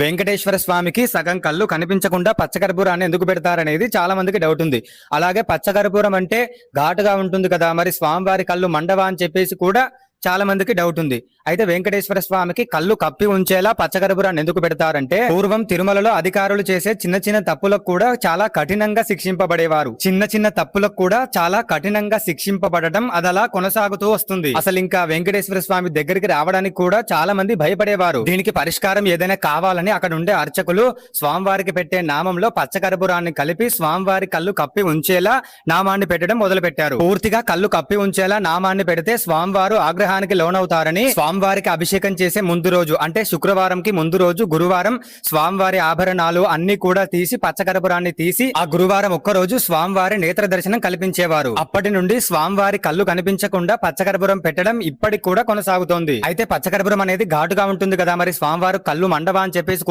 వెంకటేశ్వర స్వామికి సగం కళ్ళు కనిపించకుండా పచ్చకర్పూరాన్ని ఎందుకు పెడతారనేది చాలా మందికి డౌట్ ఉంది. అలాగే పచ్చకర్పూరం అంటే ఘాటుగా ఉంటుంది కదా, మరి స్వామివారి కళ్ళు మండవా అని చెప్పేసి కూడా చాలా మందికి డౌట్ ఉంది. అయితే వెంకటేశ్వర స్వామికి కళ్ళు కప్పి ఉంచేలా పచ్చకర్పూరాన్ని ఎందుకు పెడతారంటే, పూర్వం తిరుమలలో అధికారులు చేసే చిన్న చిన్న తప్పులకు కూడా చాలా కఠినంగా శిక్షింపబడేవారు. చిన్న చిన్న తప్పులకు కూడా చాలా కఠినంగా శిక్షింపబడటం అదలా కొనసాగుతూ వస్తుంది. అసలు ఇంకా వెంకటేశ్వర స్వామి దగ్గరికి రావడానికి కూడా చాలా మంది భయపడేవారు. దీనికి పరిష్కారం ఏదైనా కావాలని అక్కడ ఉండే అర్చకులు స్వామివారికి పెట్టే నామంలో పచ్చకర్పూరాన్ని కలిపి స్వామివారి కళ్ళు కప్పి ఉంచేలా నామాన్ని పెట్టడం మొదలు పెట్టారు. పూర్తిగా కళ్ళు కప్పి ఉంచేలా నామాన్ని పెడితే స్వామివారు ఆగ్రహానికి లోనవుతారని, స్వామివారికి అభిషేకం చేసే ముందు రోజు అంటే శుక్రవారంకి ముందు రోజు గురువారం స్వామివారి ఆభరణాలు అన్ని కూడా తీసి పచ్చకర్పూరాన్ని తీసి ఆ గురువారం ఒక్కరోజు స్వామివారి నేత్ర దర్శనం కల్పించేవారు. అప్పటి నుండి స్వామివారి కళ్ళు కనిపించకుండా పచ్చకర్పూరం పెట్టడం ఇప్పటికి కూడా కొనసాగుతోంది. అయితే పచ్చకర్పూరం అనేది ఘాటుగా ఉంటుంది కదా, మరి స్వామివారు కళ్ళు మండవా అని చెప్పేసి